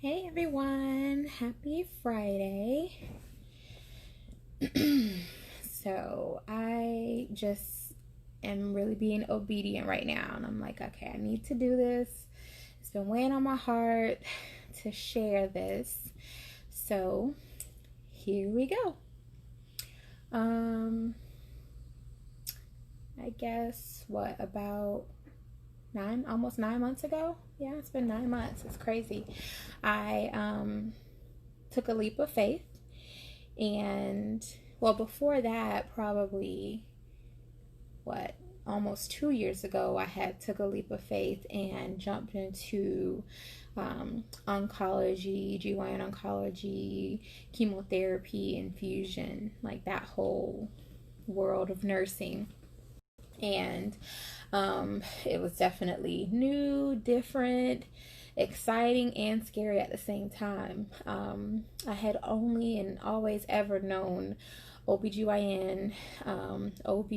Hey everyone, happy Friday. So I just am really being obedient right now, and I'm like, okay, I need to do this. It's been weighing on my heart to share this. So here we go. I guess about almost 9 months ago. Yeah, it's been 9 months. It's crazy. I took a leap of faith, and before that, probably almost 2 years ago, I had took a leap of faith and jumped into oncology, GYN oncology, chemotherapy, infusion, like that whole world of nursing. And it was definitely new, different, exciting, and scary at the same time. I had only and always ever known OBGYN, OB,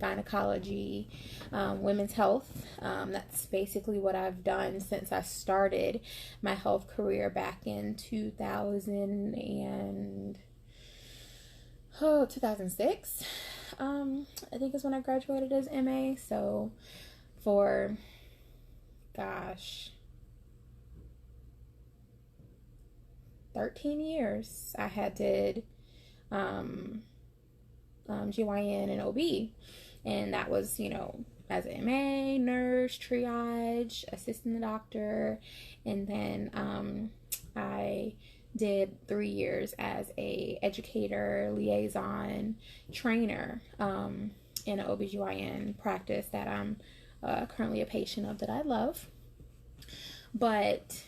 gynecology, women's health. That's basically what I've done since I started my health career back in 2006. I think is when I graduated as MA. So for 13 years I had did GYN and OB, and that was as an MA, nurse, triage, assistant doctor, and then I did 3 years as a educator, liaison, trainer in an OBGYN practice that I'm currently a patient of, that I love. But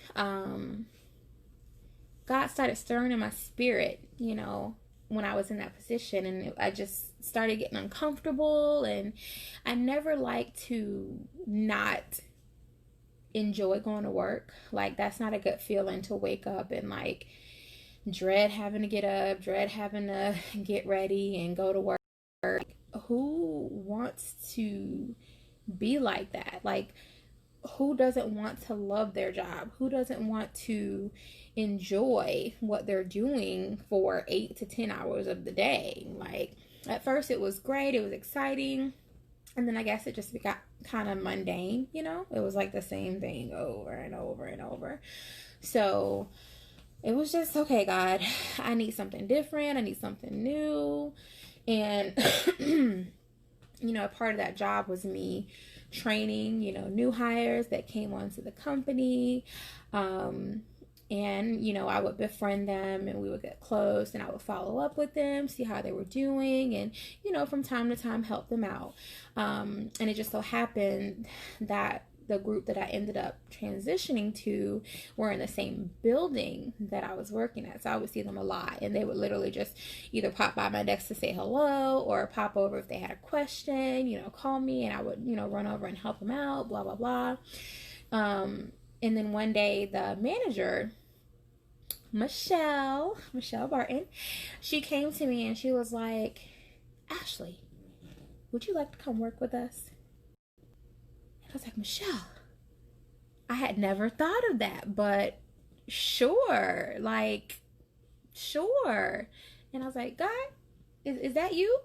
God started stirring in my spirit, when I was in that position, and I just started getting uncomfortable, and I never liked to not enjoy going to work. Like, that's not a good feeling, to wake up and dread having to get up, dread having to get ready and go to work. Who wants to be like that? Who doesn't want to love their job? Who doesn't want to enjoy what they're doing for 8 to 10 hours of the day? At first it was great, it was exciting, and then I guess it just got kind of mundane. It was like the same thing over and over and over. So it was just, okay, God, I need something different, I need something new. And a part of that job was me training new hires that came onto the company, and I would befriend them, and we would get close, and I would follow up with them, see how they were doing, and from time to time help them out. And it just so happened that the group that I ended up transitioning to were in the same building that I was working at. So I would see them a lot, and they would literally just either pop by my desk to say hello, or pop over if they had a question, call me, and I would, run over and help them out, blah, blah, blah. And then one day the manager, Michelle Barton, she came to me and she was like, "Ashley, would you like to come work with us?" I was like, "Michelle, I had never thought of that, but sure, sure." And I was like, "God, is that you?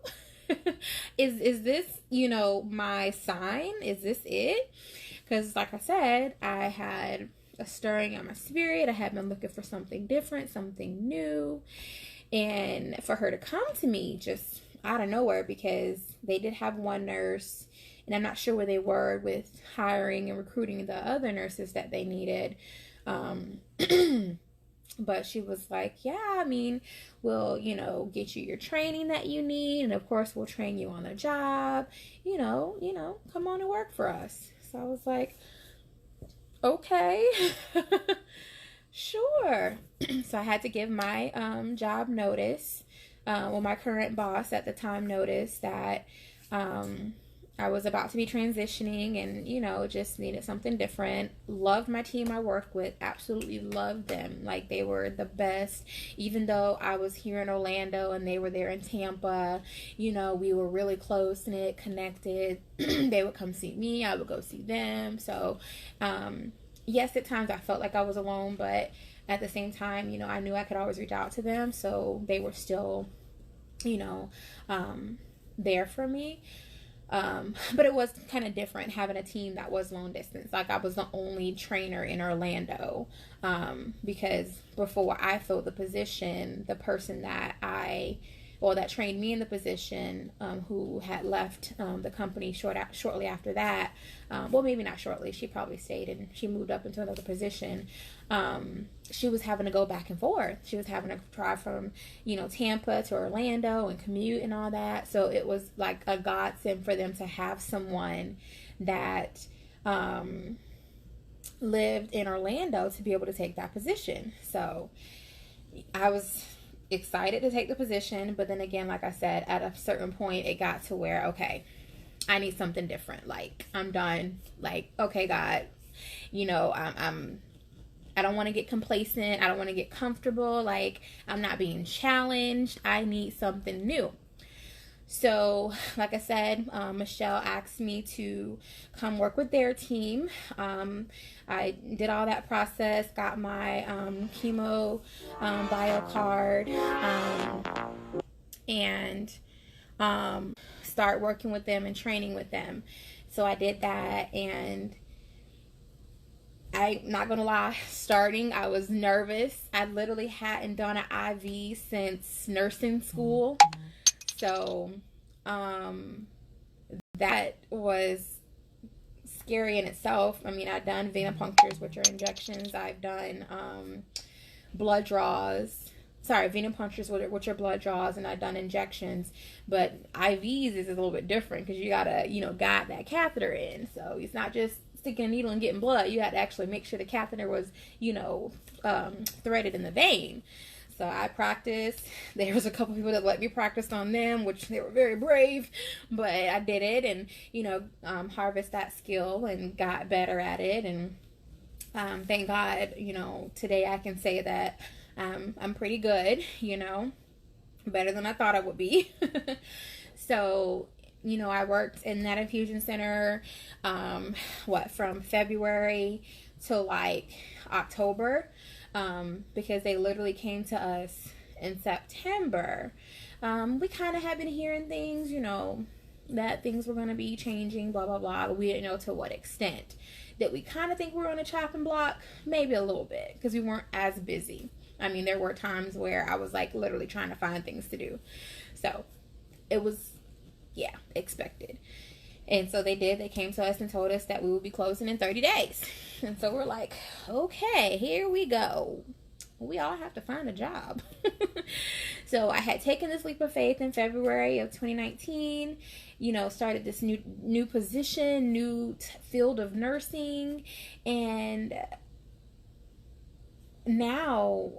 is this, my sign? Is this it?" Because like I said, I had a stirring in my spirit. I had been looking for something different, something new. And for her to come to me just out of nowhere, because they did have one nurse, and I'm not sure where they were with hiring and recruiting the other nurses that they needed. But she was like, "Yeah, I mean, we'll, get you your training that you need. And of course, we'll train you on the job, come on and work for us." So I was like, "Okay." Sure. So I had to give my job notice. My current boss at the time noticed that I was about to be transitioning, and just needed something different. Loved my team I worked with, absolutely loved them. Like, they were the best. Even though I was here in Orlando and they were there in Tampa, we were really close knit, connected. They would come see me, I would go see them. So yes, at times I felt like I was alone, but at the same time, I knew I could always reach out to them. So they were still, you know, there for me. But it was kind of different having a team that was long distance. Like I was the only trainer in Orlando, because before I filled the position, the person that trained me in the position, who had left the company shortly after that. Well, maybe not shortly. She probably stayed and she moved up into another position. She was having to go back and forth. She was having to drive from, Tampa to Orlando and commute and all that. So it was like a godsend for them to have someone that lived in Orlando to be able to take that position. So I was excited to take the position, but then again, like I said, at a certain point it got to where, okay, I need something different. Like I'm done. Like, okay, God, I don't want to get complacent. I don't want to get comfortable. Like I'm not being challenged. I need something new. So, like I said, Michelle asked me to come work with their team. I did all that process, got my chemo bio card, and start working with them and training with them. So I did that, and I'm not gonna lie, starting, I was nervous. I literally hadn't done an IV since nursing school. So, that was scary in itself. I mean, I've done venipunctures, which are injections. I've done, blood draws. Sorry, venipunctures, which are blood draws, and I've done injections. But IVs is a little bit different because you gotta, guide that catheter in. So it's not just sticking a needle and getting blood. You had to actually make sure the catheter was, threaded in the vein. So I practiced. There was a couple people that let me practice on them, which they were very brave, but I did it and, harvest that skill and got better at it. And thank God, today I can say that I'm pretty good, better than I thought I would be. So, I worked in that infusion center, from February to like October. Because they literally came to us in September. We kind of had been hearing things, that things were going to be changing, blah, blah, blah. But we didn't know to what extent. Did we kind of think we were on a chopping block? Maybe a little bit, because we weren't as busy. I mean, there were times where I was like literally trying to find things to do. So it was, expected. And so they did. They came to us and told us that we would be closing in 30 days. And so we're like, okay, here we go. We all have to find a job. So I had taken this leap of faith in February of 2019, started this new position, new field of nursing. And now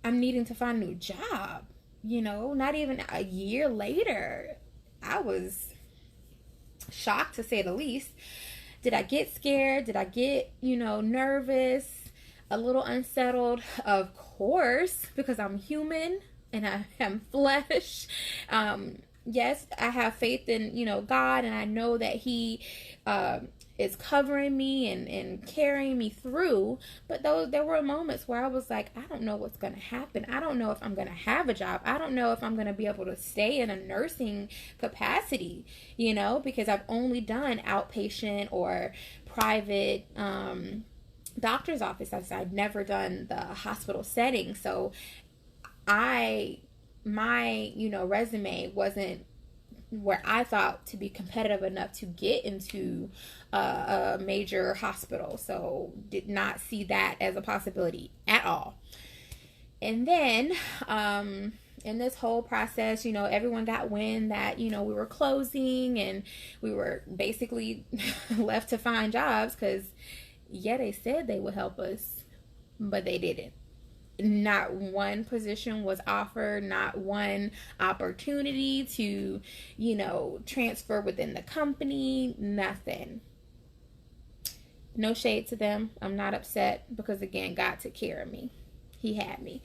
I'm needing to find a new job, not even a year later. I was shocked, to say the least. Did I get scared? Did I get, nervous? A little unsettled? Of course, because I'm human and I am flesh. Yes, I have faith in, God, and I know that He is covering me and carrying me through. But there were moments where I was like, I don't know what's going to happen. I don't know if I'm going to have a job. I don't know if I'm going to be able to stay in a nursing capacity, because I've only done outpatient or private doctor's office. I've never done the hospital setting. So my resume wasn't where I thought to be competitive enough to get into a major hospital. So did not see that as a possibility at all. And then in this whole process, everyone got wind that, we were closing and we were basically left to find jobs because, they said they would help us, but they didn't. Not one position was offered, not one opportunity to, transfer within the company, nothing. No shade to them. I'm not upset because, again, God took care of me. He had me.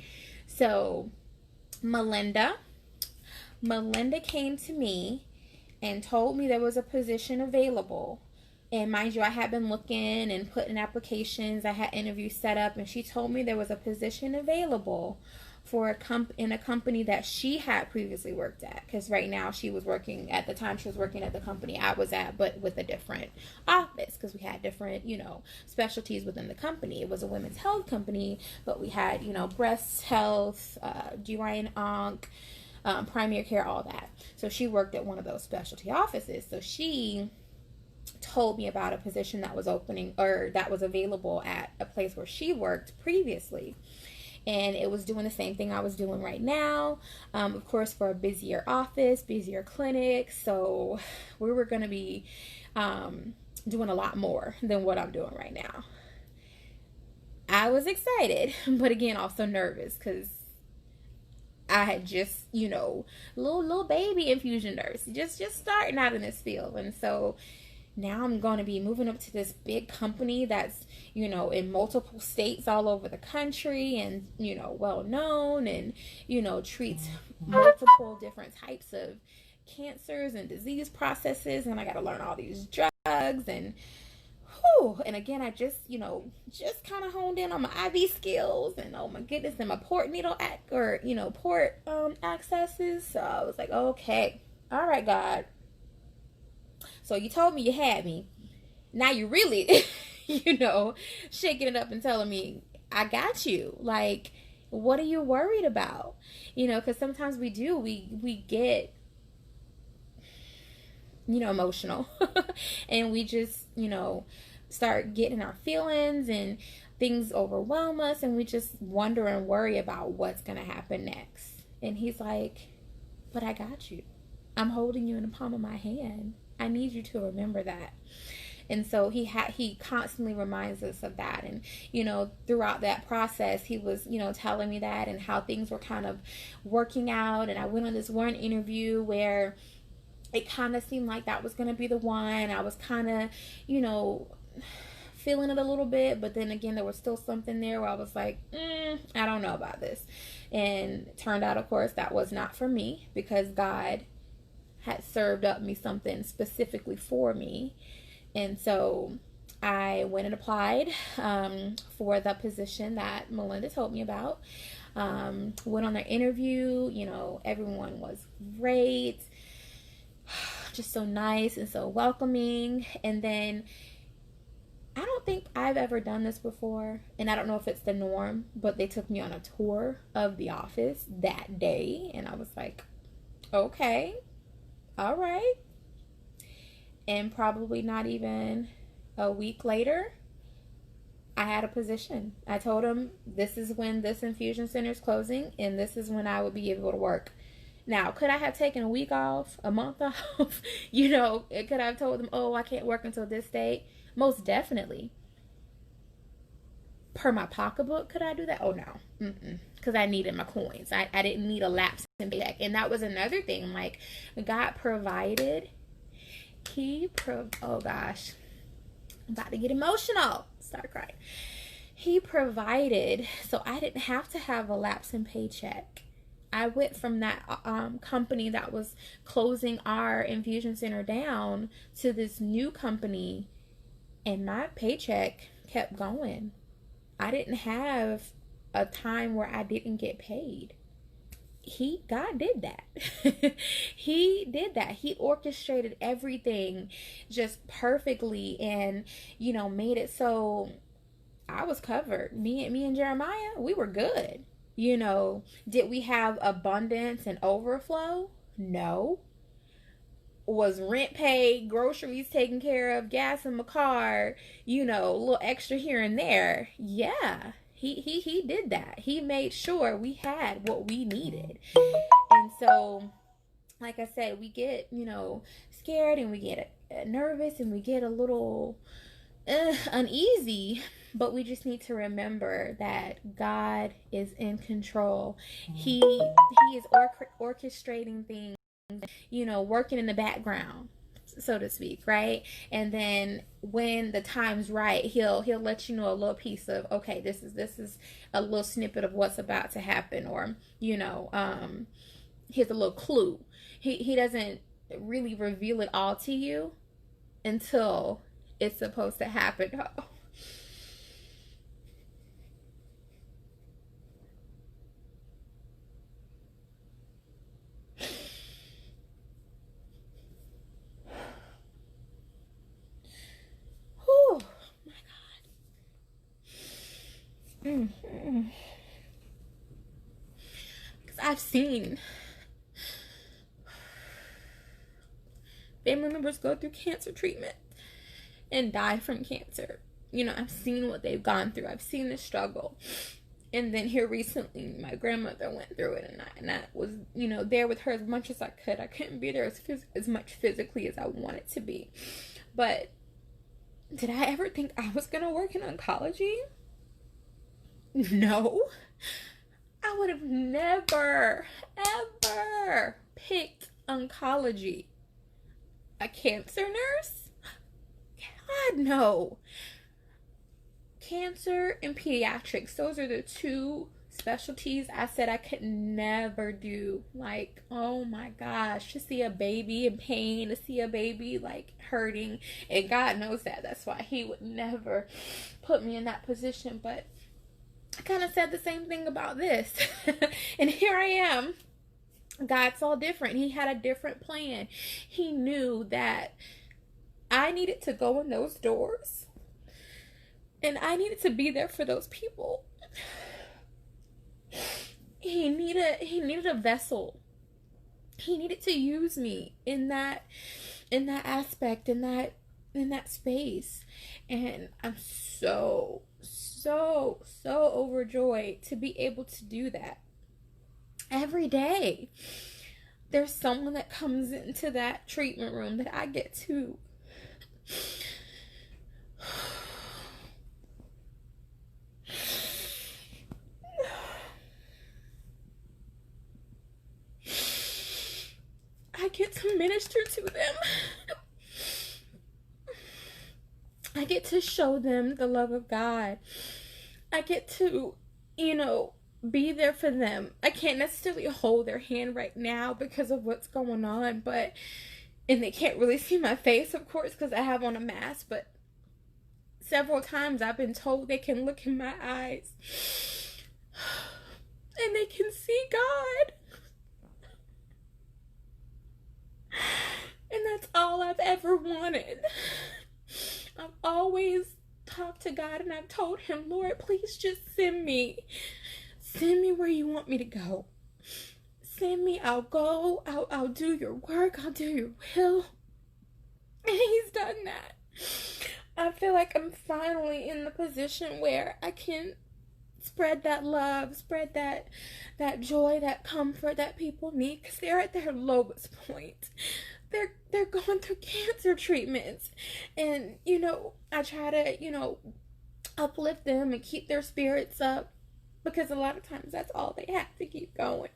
So Melinda came to me and told me there was a position available And mind you, I had been looking and putting applications. I had interviews set up, and she told me there was a position available for in a company that she had previously worked at. Because right now she was working at the time she was working at the company I was at, but with a different office, because we had different, specialties within the company. It was a women's health company, but we had, breast health, GYN onc, primary care, all that. So she worked at one of those specialty offices. So she told me about a position that was opening, or that was available at a place where she worked previously, and it was doing the same thing I was doing right now, of course, for a busier office, busier clinic. So we were going to be doing a lot more than what I'm doing right now. I was excited, but again, also nervous, because I had just, little baby infusion nurse, just starting out in this field. And so now I'm going to be moving up to this big company that's, in multiple states all over the country, and, well known, and, treats multiple different types of cancers and disease processes. And I got to learn all these drugs, and and again, I just kind of honed in on my IV skills, and oh my goodness, and my port needle port accesses. So I was like, okay, all right, God. So you told me you had me. Now you really, shaking it up and telling me I got you. Like, what are you worried about? Because sometimes we get, emotional and we just, start getting our feelings, and things overwhelm us, and we just wonder and worry about what's going to happen next. And he's like, but I got you. I'm holding you in the palm of my hand. I need you to remember that. And so he constantly reminds us of that. And, throughout that process, he was, telling me that, and how things were kind of working out. And I went on this one interview where it kind of seemed like that was going to be the one. I was kind of, feeling it a little bit, but then again, there was still something there where I was like, I don't know about this. And it turned out, of course, that was not for me, because God had served up me something specifically for me. And so I went and applied for the position that Melinda told me about. Went on their interview. Everyone was great, just so nice and so welcoming. And then I don't think I've ever done this before, and I don't know if it's the norm, but they took me on a tour of the office that day, and I was like, okay, all right. And probably not even a week later, I had a position. I told them, this is when this infusion center is closing, and this is when I would be able to work. Now, could I have taken a week off, a month off? Could I have told them, oh, I can't work until this date? Most definitely. Per my pocketbook, could I do that? Oh, no. Because I needed my coins. I didn't need a lapse in paycheck. And that was another thing. Like, God provided. Oh, gosh. I'm about to get emotional. Start crying. He provided, so I didn't have to have a lapse in paycheck. I went from that company that was closing our infusion center down to this new company, and my paycheck kept going. I didn't have a time where I didn't get paid. God did that. He did that. He orchestrated everything just perfectly, and made it so I was covered. Me and Jeremiah, we were good. Did we have abundance and overflow? No. Was rent paid, groceries taken care of, gas in my car, a little extra here and there? Yeah. He did that. He made sure we had what we needed. And so, like I said, we get, scared, and we get nervous, and we get a little uneasy, but we just need to remember that God is in control. He is orchestrating things, working in the background, so to speak, right? And then when the time's right, he'll let you know a little piece of, okay, this is a little snippet of what's about to happen, or here's a little clue. He doesn't really reveal it all to you until it's supposed to happen. Oh. Whew, my God. Mm-hmm. Because I've seen family members go through cancer treatment and die from cancer. You know, I've seen what they've gone through. I've seen the struggle. And then here recently, my grandmother went through it, and I was, you know, there with her as much as I could. I couldn't be there as much physically as I wanted to be. But did I ever think I was going to work in oncology? No. I would have never, ever picked oncology. A cancer nurse? God, no. Cancer and pediatrics, those are the two specialties I said I could never do. Like, oh my gosh, to see a baby in pain, to see a baby like hurting, and God knows that. That's why He would never put me in that position. But I kind of said the same thing about this. And here I am. God saw different. He had a different plan. He knew that I needed to go in those doors, and I needed to be there for those people. He needed a vessel. He needed to use me in that aspect, in that space. And I'm so overjoyed to be able to do that. Every day there's someone that comes into that treatment room that I get to minister to them. I get to show them the love of God. I get to, be there for them. I can't necessarily hold their hand right now because of what's going on, and they can't really see my face, of course, because I have on a mask, but several times I've been told they can look in my eyes and they can see God. And that's all I've ever wanted. I've always talked to God and I've told Him, Lord, please just send me. Send me where you want me to go. Send me, I'll go, I'll do your work, I'll do your will. And He's done that. I feel like I'm finally in the position where I can spread that love, spread that joy, that comfort that people need, because they're at their lowest point. They're going through cancer treatments, and I try to uplift them and keep their spirits up, because a lot of times that's all they have to keep going.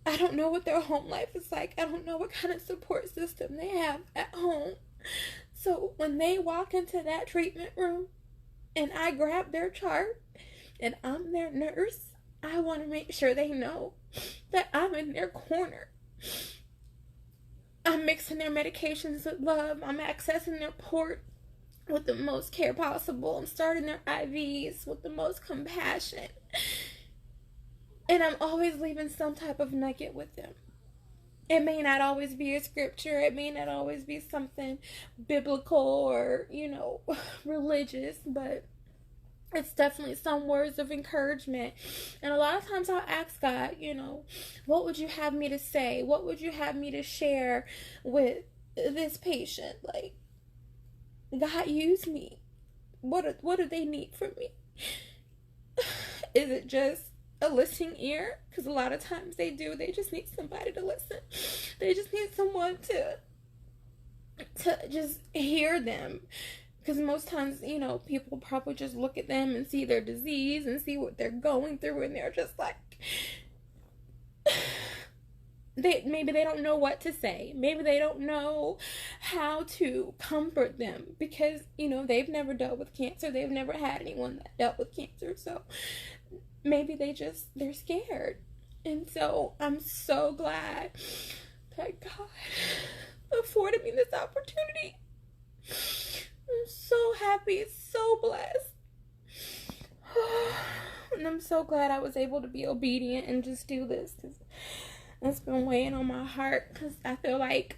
I don't know what their home life is like. I don't know what kind of support system they have at home. So when they walk into that treatment room and I grab their chart and I'm their nurse, I want to make sure they know that I'm in their corner. I'm mixing their medications with love. I'm accessing their port with the most care possible. I'm starting their IVs with the most compassion. And I'm always leaving some type of nugget with them. It may not always be a scripture. It may not always be something biblical or, religious, but it's definitely some words of encouragement. And a lot of times I'll ask God, what would you have me to say? What would you have me to share with this patient? Like, God, use me. What do they need from me? Is it just a listening ear? Because a lot of times they do. They just need somebody to listen. They just need someone to just hear them. Because most times, people probably just look at them and see their disease and see what they're going through, and they're just like, maybe they don't know what to say. Maybe they don't know how to comfort them because, they've never dealt with cancer. They've never had anyone that dealt with cancer. So maybe they're scared. And so I'm so glad that God afforded me this opportunity I'm so happy, so blessed. And I'm so glad I was able to be obedient and just do this, because it's been weighing on my heart, because I feel like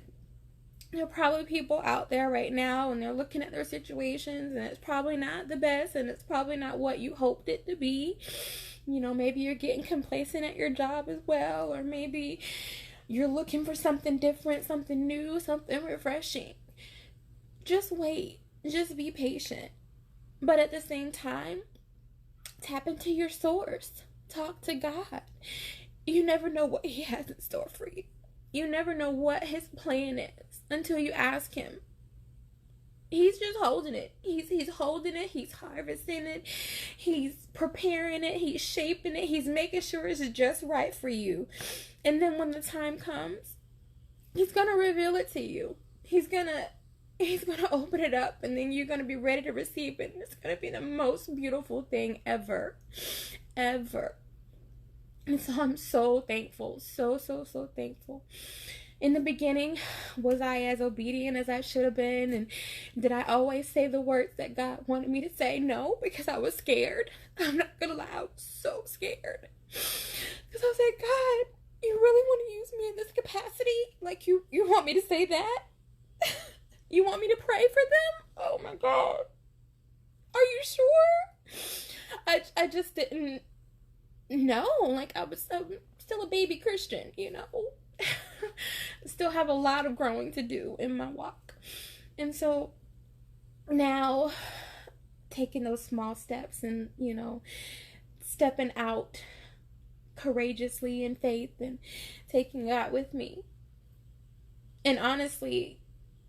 there are probably people out there right now and they're looking at their situations and it's probably not the best and it's probably not what you hoped it to be. You know, maybe you're getting complacent at your job as well, or maybe you're looking for something different, something new, something refreshing. Just wait. Just be patient. But at the same time, tap into your source. Talk to God. You never know what He has in store for you. You never know what His plan is until you ask Him. He's just holding it. He's holding it. He's harvesting it. He's preparing it. He's shaping it. He's making sure it's just right for you. And then when the time comes, He's going to reveal it to you. He's going to open it up, and then you're going to be ready to receive it. And it's going to be the most beautiful thing ever. Ever. And so I'm so thankful. So thankful. In the beginning, was I as obedient as I should have been? And did I always say the words that God wanted me to say? No, because I was scared. I'm not going to lie, I was so scared. Because I was like, God, you really want to use me in this capacity? Like, you want me to say that? You want me to pray for them? Oh my God. Are you sure? I just didn't know. Like, I'm still a baby Christian, you know? Still have a lot of growing to do in my walk. And so now, taking those small steps and, you know, stepping out courageously in faith and taking God with me. And honestly,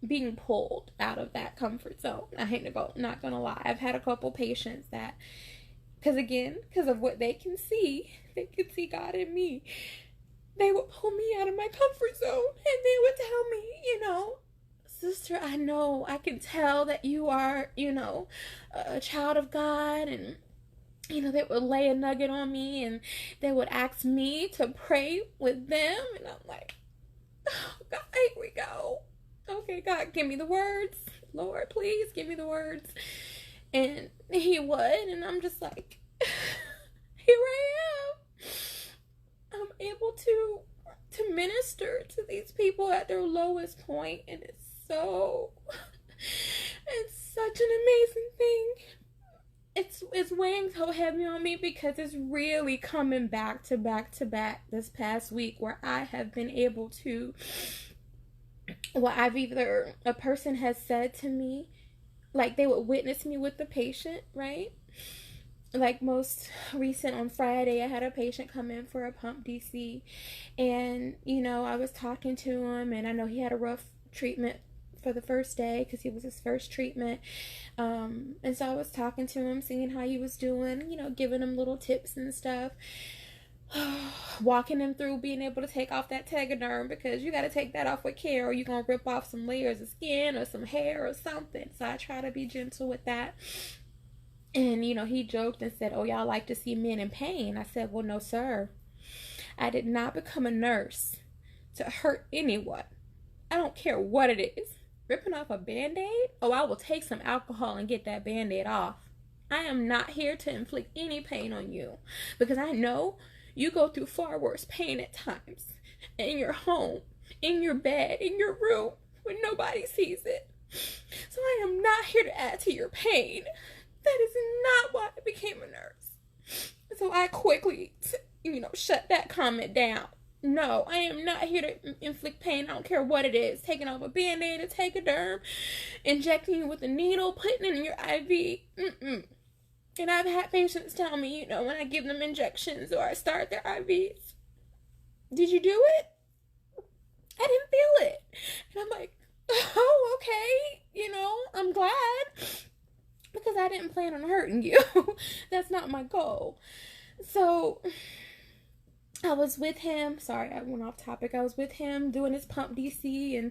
being pulled out of that comfort zone. Not gonna lie. I've had a couple patients that, because of what they can see God in me. They would pull me out of my comfort zone and they would tell me, you know, sister, I can tell that you are, you know, a child of God. And, you know, they would lay a nugget on me and they would ask me to pray with them. And I'm like, oh, God, here we go. Okay, God, give me the words. Lord, please give me the words. And He would. And I'm just like, here I am. I'm able to minister to these people at their lowest point, and it's such an amazing thing. It's weighing so heavy on me because it's really coming back to back this past week, where I have been able to, a person has said to me, like they would witness me with the patient, right? Like most recent on Friday, I had a patient come in for a pump DC, and, you know, I was talking to him, and I know he had a rough treatment for the first day because it was his first treatment. And so I was talking to him, seeing how he was doing, you know, giving him little tips and stuff. Walking him through being able to take off that tegaderm, because you got to take that off with care or you're going to rip off some layers of skin or some hair or something. So I try to be gentle with that. And, you know, he joked and said, oh, y'all like to see men in pain. I said, well, no, sir. I did not become a nurse to hurt anyone. I don't care what it is. Ripping off a Band-Aid? Oh, I will take some alcohol and get that Band-Aid off. I am not here to inflict any pain on you, because I know you go through far worse pain at times. In your home, in your bed, in your room, when nobody sees it. So I am not here to add to your pain. That is not why I became a nurse. So I quickly, you know, shut that comment down. No, I am not here to inflict pain. I don't care what it is. Taking off a Band-Aid, a tegaderm, injecting you with a needle, putting it in your IV. And I've had patients tell me, you know, when I give them injections or I start their IVs, did you do it? I didn't feel it. And I'm like, oh, okay. You know, I'm glad, because I didn't plan on hurting you. That's not my goal. So I was with him. Sorry, I went off topic. I was with him doing his pump DC, and,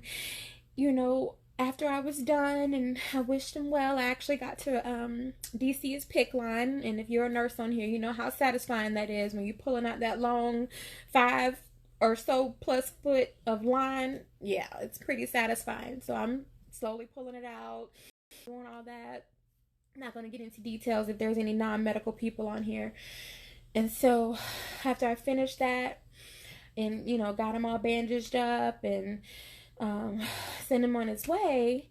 you know, after I was done and I wished him well, I actually got to DC his PICC line. And if you're a nurse on here, you know how satisfying that is when you're pulling out that long 5 or so plus foot of line. Yeah, it's pretty satisfying. So I'm slowly pulling it out. doing all that. I'm not going to get into details if there's any non-medical people on here. And so after I finished that and, you know, got him all bandaged up and sent him on his way,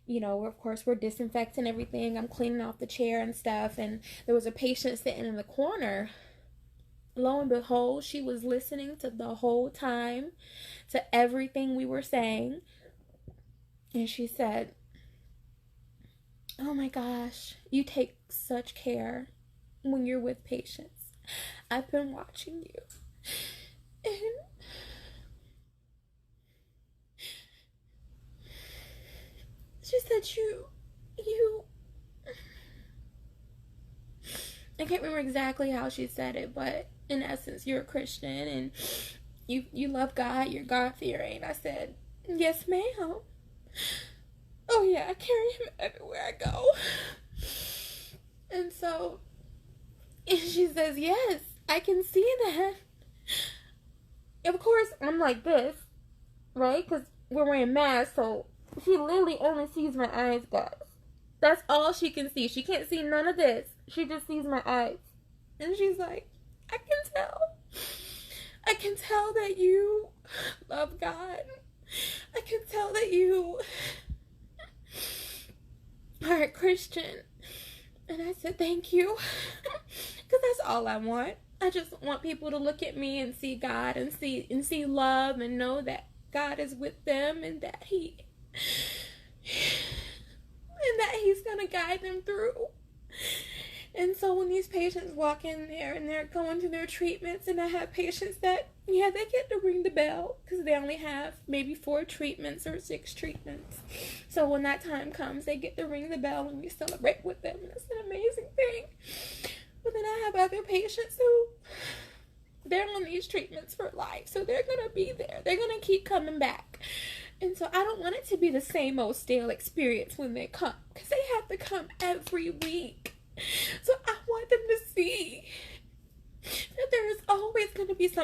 you know, of course, we're disinfecting everything. I'm cleaning off the chair and stuff. And there was a patient sitting in the corner. Lo and behold, she was listening to the whole time, to everything we were saying. And she said, "Oh my gosh, you take such care when you're with patients. I've been watching you. And she said you I can't remember exactly how she said it, but in essence, you're a Christian and you love God, you're God-fearing." I said, "Yes, ma'am. Oh yeah, I carry him everywhere I go." And so, and she says, "Yes, I can see that." Of course, I'm like this, right? Because we're wearing masks, so she literally only sees my eyes, guys. That's all she can see. She can't see none of this. She just sees my eyes. And she's like, "I can tell. I can tell that you love God. I can tell that you are a Christian." And I said, "Thank you." Because that's all I want. I just want people to look at me and see God and see love and know that God is with them and that He's gonna guide them through. And so when these patients walk in there and they're going to their treatments, and I have patients that, yeah, they get to ring the bell because they only have maybe 4 treatments or 6 treatments. So when that time comes, they get to ring the bell and we celebrate with them. And it's an amazing thing. But then I have other patients who, they're on these treatments for life. So they're going to be there. They're going to keep coming back. And so I don't want it to be the same old stale experience when they come, because they have to come every week. So I want them to see that there is always going to be some